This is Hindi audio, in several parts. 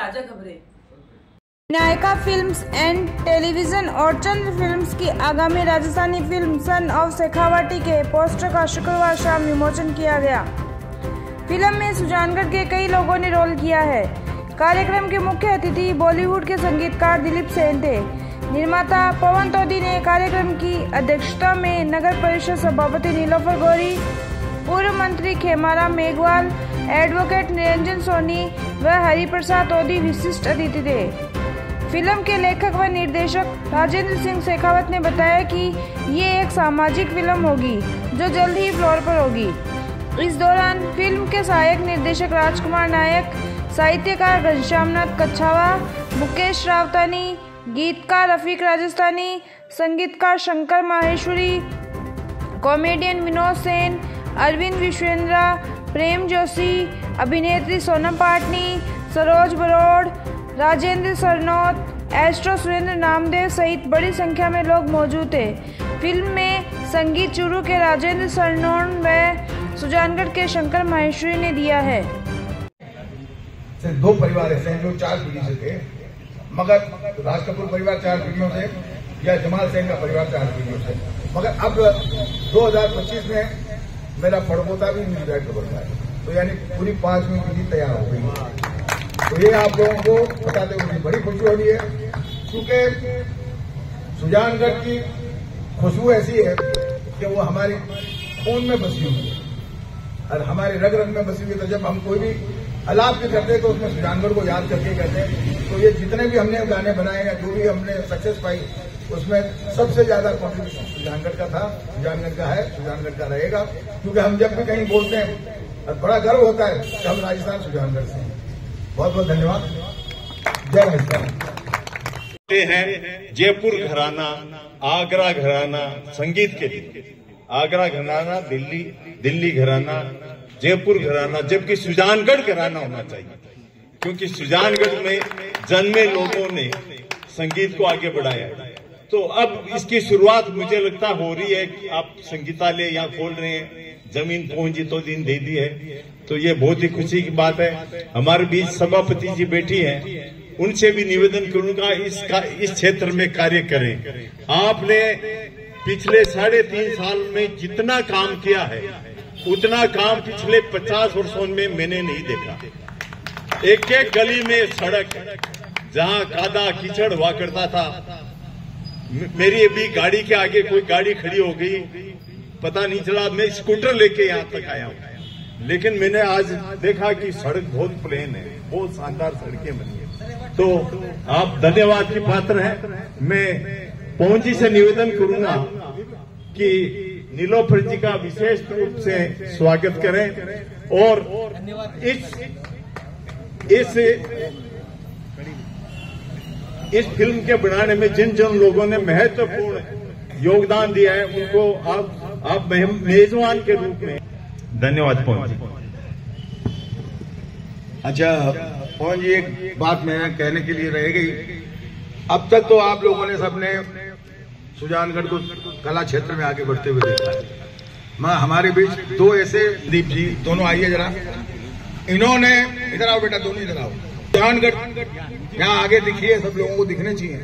ताजा खबरें। विनायका फिल्म्स एंड टेलीविजन और चंद्र फिल्म्स की आगामी Rajasthani film son of Shekhawati के पोस्टर का शुक्रवार शाम विमोचन किया गया। फिल्म में सुजानगढ़ के कई लोगों ने रोल किया है। कार्यक्रम के मुख्य अतिथि बॉलीवुड के संगीतकार दिलीप सेन थे। निर्माता पवन तोदी ने कार्यक्रम की अध्यक्षता में नगर परिषद सभापति नीलोफर गौरी, पूर्व मंत्री खेमाराम मेघवाल, एडवोकेट निरंजन सोनी व हरिप्रसाद तोदी विशिष्ट अतिथि थे। फिल्म के लेखक व निर्देशक राजेंद्र सिंह शेखावत ने बताया कि ये एक सामाजिक फिल्म होगी जो जल्द ही फ्लोर पर होगी। इस दौरान फिल्म के सहायक निर्देशक राजकुमार नायक, साहित्यकार घनश्यामनाथ कच्छावा, मुकेश रावतानी, गीतकार रफीक राजस्थानी, संगीतकार शंकर माहेश्वरी, कॉमेडियन विनोद सेन, अरविंद विश्वेंद्रा, प्रेम जोशी, अभिनेत्री सोनम पाटनी, सरोज बरोड़, राजेंद्र सरनोत, एस्ट्रो सुरेंद्र नामदेव सहित बड़ी संख्या में लोग मौजूद थे। फिल्म में संगीत चूरू के राजेंद्र सरनोन व सुजानगढ़ के शंकर माहेश्वरी ने दिया है। सिर्फ दो परिवार ऐसे हैं जो 4 पीढ़ी से थे, मगर राज कपूर परिवार 4 पीढ़ियों से या जमाल सेन का परिवार 4 पीढ़ियों से, मगर अब 2025 में मेरा पड़पोता भी न्यूज डायरेक्टर बनता है, तो यानी पूरी 5वीं पीढ़ी तैयार हो गई है। तो ये आप लोगों को बताते हुए बड़ी खुशी हो रही है, क्योंकि सुजानगढ़ की खुशबू ऐसी है कि वो हमारी खून में बसी हुई है और हमारे रग रग में बसी हुई है। तो जब हम कोई भी अलाप भी करते तो उसमें सुजानगढ़ को याद करके करते हैं। तो ये जितने भी हमने गाने बनाए या जो भी हमने सक्सेस पाई, उसमें सबसे ज्यादा कॉन्ट्रीब्यूशन सुजानगढ़ का था, सुजानगढ़ का है, सुजानगढ़ का रहेगा। क्योंकि हम जब भी कहीं बोलते हैं और बड़ा गर्व होता है कि हम राजस्थान सुजानगढ़ से हैं। बहुत बहुत धन्यवाद। जय राजस्थान। हैं जयपुर घराना, आगरा घराना संगीत के लिए, आगरा घराना, दिल्ली घराना, जयपुर घराना, जबकि सुजानगढ़ घराना होना चाहिए, क्योंकि सुजानगढ़ में जन्मे लोगों ने संगीत को आगे बढ़ाया। तो अब इसकी शुरुआत मुझे लगता हो रही है कि आप संगीतालय यहाँ खोल रहे हैं, जमीन पूंजी तो दिन दे दी है, तो ये बहुत ही खुशी की बात है। हमारे बीच सभापति जी बैठी हैं, उनसे भी निवेदन करूंगा इस क्षेत्र में कार्य करें। आपने पिछले 3.5 साल में जितना काम किया है, उतना काम पिछले 50 वर्षों में मैंने नहीं देखा। एक एक गली में सड़क, जहां कादा कीचड़ हुआ करता था, मेरी अभी गाड़ी के आगे कोई गाड़ी खड़ी हो गई, पता नहीं चला, मैं स्कूटर लेके यहां तक आया हूं। लेकिन मैंने आज देखा कि सड़क बहुत प्लेन है, बहुत शानदार सड़कें बनी है। तो आप धन्यवाद के पात्र हैं। मैं पवन जी से निवेदन करूंगा कि नीलोफर जी का विशेष रूप से स्वागत करें और इस फिल्म के बनाने में जिन लोगों ने महत्वपूर्ण योगदान दिया है, उनको आप मेजबान के रूप में धन्यवाद पवन जी। अच्छा पवन जी, एक बात मैं कहने के लिए रह गई। अब तक तो आप लोगों ने सबने सुजानगढ़ को कला क्षेत्र में आगे बढ़ते हुए देखा है। मैं हमारे बीच 2 ऐसे, दीप जी दोनों आइए जरा, इन्होंने, इधर आओ बेटा, दोनों इधर आओ। सुजानगढ़ यहाँ आगे दिखिए, सब लोगों को दिखने चाहिए।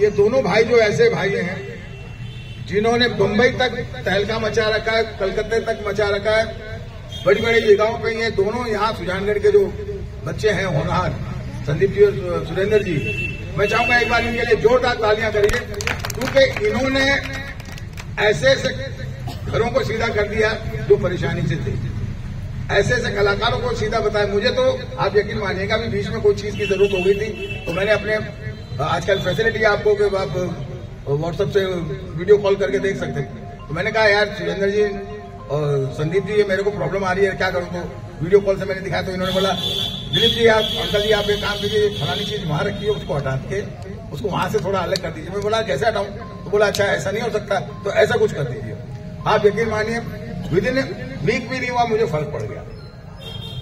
ये दोनों भाई जो ऐसे भाई हैं जिन्होंने मुंबई तक तहलका मचा रखा है, कलकत्ते तक मचा रखा है, बड़ी बड़ी जगहों पे ये दोनों यहाँ सुजानगढ़ के जो बच्चे हैं होनहार, संदीप जी और सुरेंद्र जी, मैं चाहूंगा एक बार इनके लिए जोरदार तालियां करिए, क्योंकि इन्होंने ऐसे ऐसे घरों को सीधा कर दिया जो परेशानी से थे, ऐसे ऐसे कलाकारों को सीधा बताया। मुझे तो आप यकीन मानिएगा भी बीच में कोई चीज की जरूरत हो गई थी, तो मैंने अपने, आजकल फैसिलिटी आपको कि आप व्हाट्सएप से वीडियो कॉल करके देख सकते हैं, तो मैंने कहा यार सुरेंद्र जी और संदीप जी, ये मेरे को प्रॉब्लम आ रही है, क्या करूं? तो वीडियो कॉल से मैंने दिखाया, तो इन्होंने बोला दिलीप जी, आप अंकल जी, आप एक काम कीजिए, फलानी चीज वहां रखिए, उसको हटा के उसको वहां से थोड़ा अलग कर दीजिए। मैं बोला कैसे हटाऊं? तो बोला अच्छा ऐसा नहीं हो सकता, तो ऐसा कुछ कर दीजिए। आप यकीन मानिए विद इन वीक भी नहीं हुआ, मुझे फर्क पड़ गया।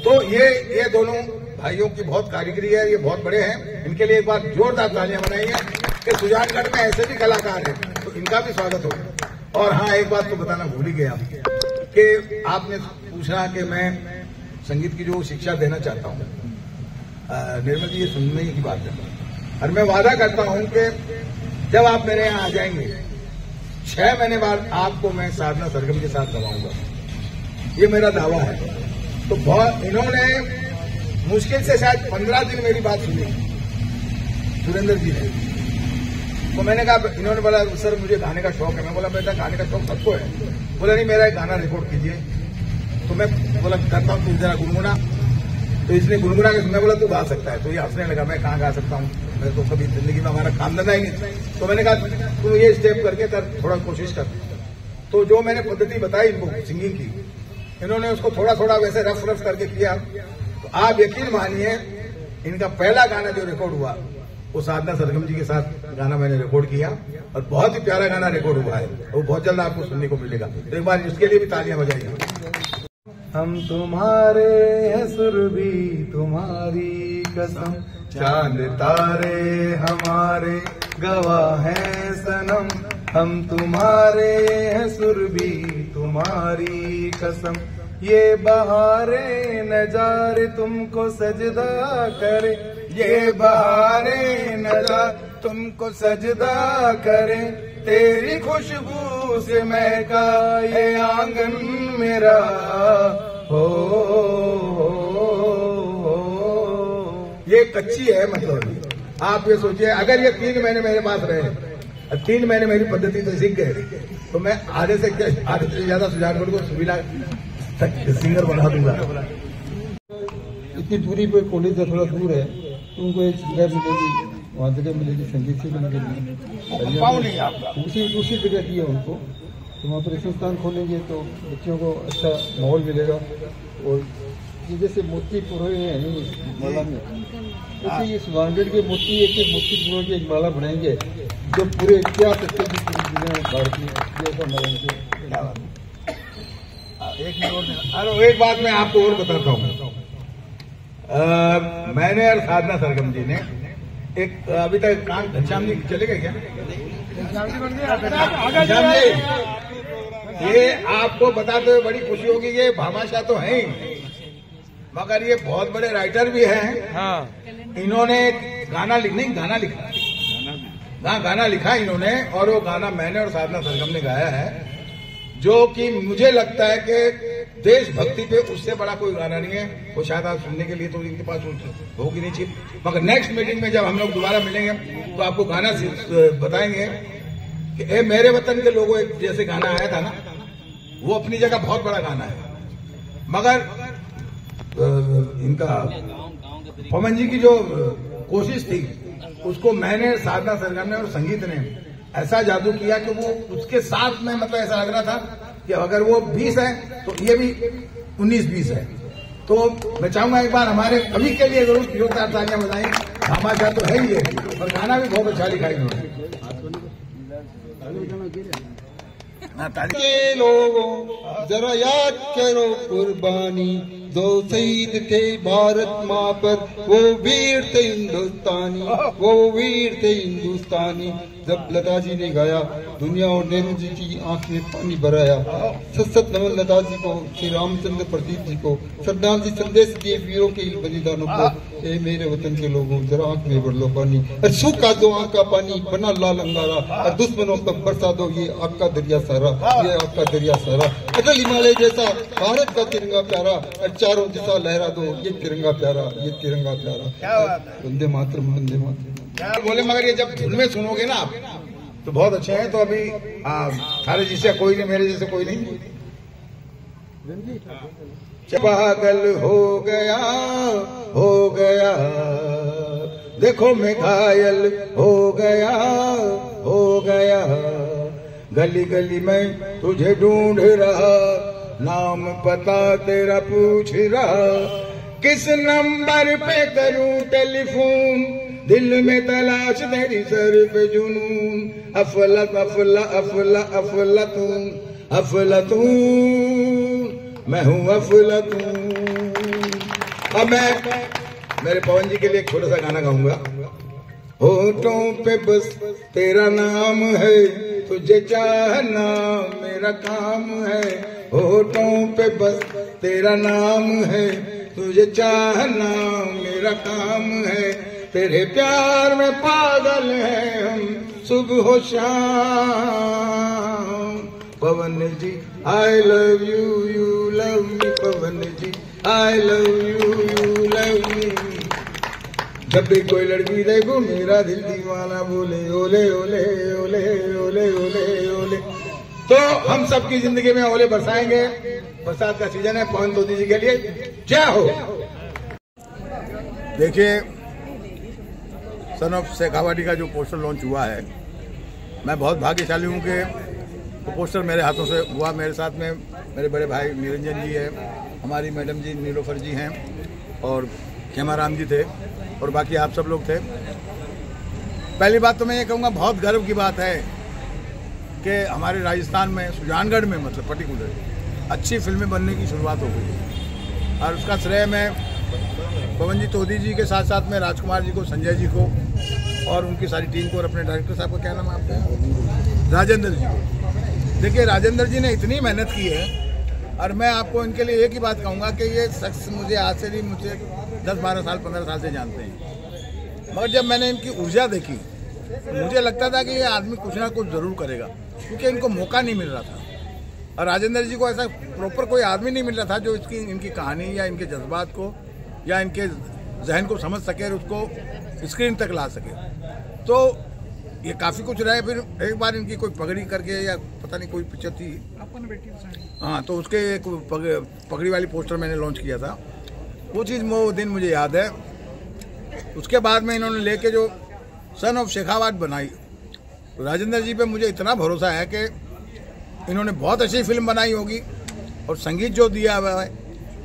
तो ये दोनों भाइयों की बहुत कारीगरी है, ये बहुत बड़े हैं, इनके लिए एक बार जोरदार तालियां बनाइए कि सुजानगढ़ में ऐसे भी कलाकार हैं, तो इनका भी स्वागत हो। और हाँ, एक बात तो बताना भूल ही गया कि आपने पूछा कि मैं संगीत की जो शिक्षा देना चाहता हूं, निर्मल जी, ये सुनने की बात है। और मैं वादा करता हूं कि जब आप मेरे यहाँ आ जाएंगे 6 महीने बाद आपको मैं साधना सरगम के साथ गवाऊंगा, ये मेरा दावा है। तो बहुत इन्होंने मुश्किल से शायद 15 दिन मेरी बात सुनी सुरेंद्र जी ने। तो मैंने कहा, इन्होंने बोला सर मुझे गाने का शौक है। मैं बोला बेटा गाने का शौक सबको है। बोला नहीं, मेरा एक गाना रिकॉर्ड कीजिए। तो मैं बोला करता हूँ, तू जरा गुनगुना। तो इसने गुनगुना के मैं बोला तू गा सकता है। तो ये हंसने लगा, मैं कहाँ गा सकता हूँ, मैं तो कभी जिंदगी में हमारा काम धंधा ही नहीं। तो मैंने कहा तू ये स्टेप करके कर, थोड़ा कोशिश कर। तो जो मैंने पद्धति बताई इनको सिंगिंग की, इन्होंने उसको थोड़ा थोड़ा वैसे रफ करके किया। तो आप यकीन मानिए, इनका पहला गाना जो रिकॉर्ड हुआ वो साधना सरगम जी के साथ गाना मैंने रिकॉर्ड किया, और बहुत ही प्यारा गाना रिकॉर्ड हुआ है। वो बहुत जल्द आपको सुनने को मिलेगा। तो एक बार इसके लिए भी तालियां बजाइए। हम तुम्हारे हैं सुरभि तुम्हारी कसम, चांद तारे हमारे गवाह हैं सनम। हम तुम्हारे हैं सुरभि तुम्हारी कसम, ये बहारे नजारे तुमको सजदा करे। ये बहारे नजारे तुमको सजदा करे, तेरी खुशबू से महका ये आंगन मेरा। हो ये कच्ची है, मतलब आप ये सोचिए, अगर ये 3 महीने मेरे पास रहे, 3 महीने मेरी पद्धति तो सीख गए, तो मैं आधे से ज्यादा सुजानगढ़ को सुविधा सिंगर बना दूंगा। इतनी दूरी पर कॉलेज थोड़ा दूर है, तो उनको एक जगह मिलेगी, वहाँ जगह मिलेगी संगीत से बन के दूसरी जगह दी है उनको। तो वहाँ पर एक संस्थान खोलेंगे तो बच्चों को अच्छा माहौल मिलेगा। और जैसे मोती पुरोहित हैं इस माला में, जैसे ये सुजानगढ़ के मोती मोती पुरोहित की एक माला बनाएंगे जो पूरे इतिहास की पूरी दुनिया भारत में एक बात मैं आपको और बताता हूँ। मैंने और साधना सरगम जी ने एक अभी तक काम घनश्याम जी चले गए क्या? घनश्याम जी, ये आपको बताते हुए बड़ी खुशी होगी, ये भामाशाह तो है ही, मगर ये बहुत बड़े राइटर भी हैं। हाँ। इन्होंने गाना लिखा इन्होंने, और वो गाना मैंने और साधना सरगम ने गाया है, जो कि मुझे लगता है कि देशभक्ति पे उससे बड़ा कोई गाना नहीं है। वो शायद आप सुनने के लिए तो इनके पास होगी नहीं चाहिए, मगर नेक्स्ट मीटिंग में जब हम लोग दोबारा मिलेंगे तो आपको गाना बताएंगे कि ए मेरे वतन के लोगों, एक जैसे गाना आया था ना, वो अपनी जगह बहुत बड़ा गाना है, मगर इनका पवन जी की जो कोशिश थी उसको मैंने, साधना सरगम ने और संगीत ने ऐसा जादू किया कि वो उसके साथ में, मतलब ऐसा लग रहा था कि अगर वो 20 है तो ये भी 19-20 है। तो मैं चाहूंगा एक बार हमारे कवि के लिए जरूर जोरदार तालियां बजाएं। भामाशाह तो है ही है, और गाना भी बहुत अच्छा लिखा इन्होंने। के लोगों जरा याद करो कुर्बानी, दो शहीद थे भारत माँ पर, वो वीर थे हिंदुस्तानी, वो वीर थे हिंदुस्तानी। जब लता जी ने गाया, दुनिया और नेहरू जी की आंख में पानी भराया। सत नमन लता जी को, श्री रामचंद्र प्रदीप जी को, सरदार जी संदेश दिए वीरों के बलिदानों को। ए मेरे वतन के लोगों जरा आंख में भर लो पानी, सूखा दो आंख का पानी, बना लाल अंगारा, और दुश्मनों पर बरसा दो ये आपका दरिया सारा, ये आपका दरिया सारा। अटल हिमालय जैसा भारत का तिरंगा प्यारा, और चारों दिशा लहरा दो ये तिरंगा प्यारा, ये तिरंगा प्यारा। वंदे मातरम, वंदे मातरम बोले, मगर ये जब धुन में सुनोगे ना आप तो बहुत अच्छे हैं। तो अभी थारे जैसे कोई नहीं, मेरे जैसे कोई नहीं। पागल हो गया देखो मैं घायल हो गया, गली गली में तुझे ढूंढ रहा, नाम पता तेरा पूछ रहा, किस नंबर पे करूं टेलीफोन, दिल में तलाश तेरी सर पे जुनून, अफलातून मैं हूँ अफलातून। अब मैं मेरे पवन जी के लिए एक छोटा सा गाना गाऊंगा। होठों पे बस तेरा नाम है, तुझे चाहना मेरा काम है, होठों पे बस तेरा नाम है, तुझे चाहना मेरा काम है, तेरे प्यार में पागल है हम सुबह हो शाम। Pawan ji I love you, you love me, Pawan ji I love you, you love me. जब भी कोई लड़की देखो मेरा दिल दीवाना बोले ओले ओले ओले ओले ओले ओले। तो हम सबकी जिंदगी में ओले बरसाएंगे, बरसात का सीजन है। पवन तोदी जी के लिए जय हो। देखिए, सन ऑफ शेखावाटी का जो पोस्टर लॉन्च हुआ है, मैं बहुत भाग्यशाली हूँ कि वो पोस्टर मेरे हाथों से हुआ। मेरे साथ में मेरे बड़े भाई निरंजन जी हैं, हमारी मैडम जी नीलोफर जी हैं और खेमाराम जी थे और बाकी आप सब लोग थे। पहली बात तो मैं ये कहूँगा, बहुत गर्व की बात है कि हमारे राजस्थान में, सुजानगढ़ में मतलब पर्टिकुलर अच्छी फिल्में बनने की शुरुआत हो गई और उसका श्रेय मैं पवन जी तोदी जी के साथ साथ में राजकुमार जी को, संजय जी को और उनकी सारी टीम को और अपने डायरेक्टर साहब का क्या नाम है आपका, राजेंद्र जी को। देखिए, राजेंद्र जी ने इतनी मेहनत की है और मैं आपको इनके लिए एक ही बात कहूँगा कि ये शख्स मुझे आज से नहीं, मुझे 10-12 साल 15 साल से जानते हैं, मगर जब मैंने इनकी ऊर्जा देखी मुझे लगता था कि ये आदमी कुछ ना कुछ जरूर करेगा, क्योंकि इनको मौका नहीं मिल रहा था। और राजेंद्र जी को ऐसा प्रॉपर कोई आदमी नहीं मिल रहा था जो इनकी कहानी या इनके जज्बात को या इनके जहन को समझ सके और उसको स्क्रीन तक ला सके। तो ये काफ़ी कुछ रहे। फिर एक बार इनकी कोई पगड़ी करके या पता नहीं कोई पिक्चर थी, हाँ, तो उसके एक पगड़ी वाली पोस्टर मैंने लॉन्च किया था। वो चीज़ वो दिन मुझे याद है। उसके बाद में इन्होंने लेके जो सन ऑफ शेखावाट बनाई, राजेंद्र जी पे मुझे इतना भरोसा है कि इन्होंने बहुत अच्छी फिल्म बनाई होगी। और संगीत जो दिया हुआ है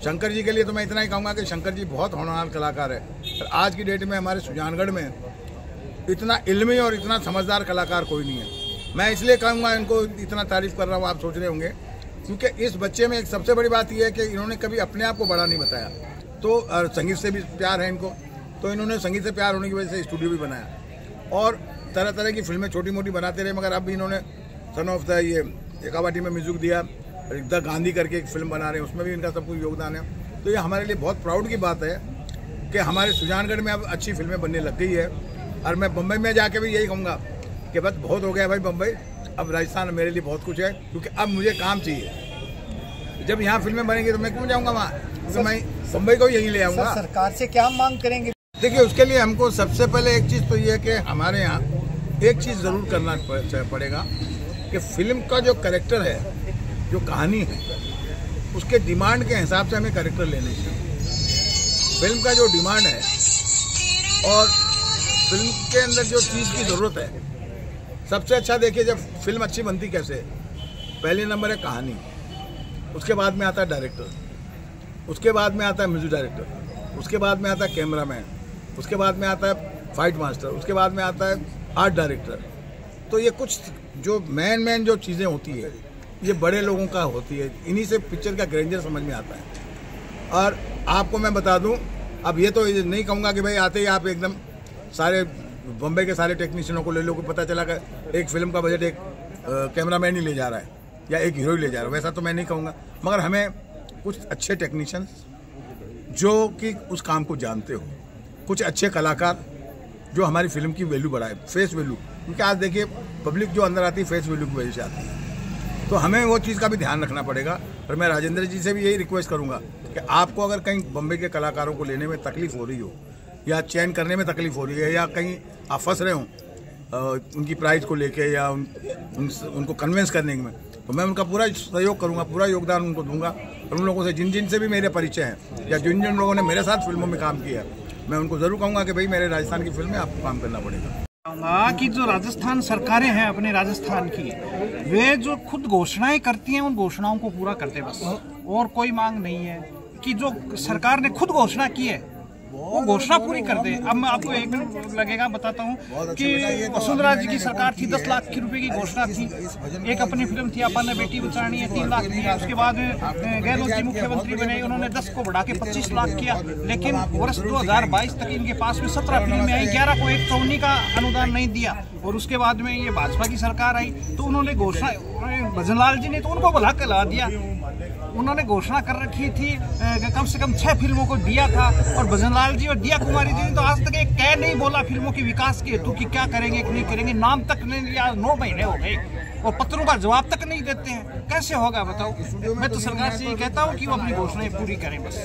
शंकर जी के लिए, तो मैं इतना ही कहूँगा कि शंकर जी बहुत होनहार कलाकार है। और आज की डेट में हमारे सुजानगढ़ में इतना इल्मी और इतना समझदार कलाकार कोई नहीं है। मैं इसलिए कहूँगा, इनको इतना तारीफ कर रहा हूँ, आप सोच रहे होंगे, क्योंकि इस बच्चे में एक सबसे बड़ी बात यह है कि इन्होंने कभी अपने आप को बड़ा नहीं बताया। तो संगीत से भी प्यार है इनको, तो इन्होंने संगीत से प्यार होने की वजह से स्टूडियो भी बनाया और तरह तरह की फिल्में छोटी मोटी बनाते रहे। मगर अब इन्होंने सन ऑफ द ये शेखावाटी में म्यूजिक दिया और द गांधी करके एक फिल्म बना रहे हैं, उसमें भी इनका सब कुछ योगदान है। तो ये हमारे लिए बहुत प्राउड की बात है कि हमारे सुजानगढ़ में अब अच्छी फिल्में बनने लग गई है। और मैं बम्बई में जाके भी यही कहूँगा कि बस बहुत हो गया भाई बम्बई, अब राजस्थान मेरे लिए बहुत कुछ है, क्योंकि अब मुझे काम चाहिए। जब यहाँ फिल्में बनेंगी तो मैं क्यों जाऊँगा वहाँ, क्योंकि मैं बम्बई को यहीं ले आऊँगा। सरकार से क्या मांग करेंगे? देखिए, उसके लिए हमको सबसे पहले एक चीज़ तो ये है कि हमारे यहाँ एक चीज़ ज़रूर करना पड़ेगा कि फिल्म का जो कैरेक्टर है, जो कहानी है, उसके डिमांड के हिसाब से हमें कैरेक्टर लेने चाहिए। फिल्म का जो डिमांड है और फिल्म के अंदर जो चीज़ की ज़रूरत है, सबसे अच्छा देखिए जब फिल्म अच्छी बनती कैसे, पहले नंबर है कहानी, उसके बाद में आता है डायरेक्टर, उसके बाद में आता है म्यूजिक डायरेक्टर, उसके बाद में आता है कैमरामैन, उसके बाद में आता है फाइट मास्टर, उसके बाद में आता है आर्ट डायरेक्टर। तो ये कुछ जो मेन जो चीज़ें होती है ये बड़े लोगों का होती है, इन्हीं से पिक्चर का ग्रेंजर समझ में आता है। और आपको मैं बता दूं, अब ये तो नहीं कहूँगा कि भाई आते ही आप एकदम सारे बम्बई के सारे टेक्नीशियनों को ले लो, को पता चला कि एक फिल्म का बजट एक कैमरामैन ही ले जा रहा है या एक हीरो ही ले जा रहा है, वैसा तो मैं नहीं कहूँगा। मगर हमें कुछ अच्छे टेक्नीशियंस जो कि उस काम को जानते हो, कुछ अच्छे कलाकार जो हमारी फिल्म की वैल्यू बढ़ाए, फेस वैल्यू, क्योंकि आज देखिए पब्लिक जो अंदर आती है फेस वैल्यू की वजह से आती है, तो हमें वो चीज़ का भी ध्यान रखना पड़ेगा। और मैं राजेंद्र जी से भी यही रिक्वेस्ट करूंगा कि आपको अगर कहीं बम्बई के कलाकारों को लेने में तकलीफ हो रही हो या चयन करने में तकलीफ हो रही है या कहीं आप फंस रहे हो उनकी प्राइस को लेके या उनको कन्विंस करने में, तो मैं उनका पूरा सहयोग करूंगा, पूरा योगदान उनको दूंगा। और उन लोगों से जिन से भी मेरे परिचय हैं या जिन लोगों ने मेरे साथ फिल्मों में काम किया है, मैं उनको जरूर कहूँगा कि भाई मेरे राजस्थान की फिल्म में आपको काम करना पड़ेगा। कि जो राजस्थान सरकारें हैं अपने राजस्थान की, वे जो खुद घोषणाएं करती हैं उन घोषणाओं को पूरा करते बस, और कोई मांग नहीं है कि जो सरकार ने खुद घोषणा की है वो घोषणा पूरी कर दे। अब मैं आपको एक मिनट लगेगा बताता हूँ कि वसुंधरा जी की सरकार थी, 10 लाख रुपए की घोषणा थी, एक अपनी फिल्म थी अपन ने बेटी बचानी है, 3 लाख दिया। उसके बाद गहलोत जी मुख्यमंत्री बने, उन्होंने 10 को बढ़ा के 25 लाख किया। लेकिन वर्ष 2022 तक इनके पास में 17 फिल्में आई, 11 को 114 का अनुदान नहीं दिया। और उसके बाद में ये भाजपा की सरकार आई तो उन्होंने घोषणा, भजनलाल जी ने तो उनको भला कला दिया, उन्होंने घोषणा कर रखी थी कम से कम 6 फिल्मों को दिया था, और भजनलाल जी और दिया कुमारी जी ने तो आज तक एक कह नहीं बोला फिल्मों के विकास के हेतु कि क्या करेंगे कि नहीं करेंगे, नाम तक नहीं लिया। 9 महीने हो गए और पत्रों का जवाब तक नहीं देते हैं, कैसे होगा बताओ। मैं तो सरकार से ये कहता हूँ कि वो अपनी घोषणाएं पूरी करें बस।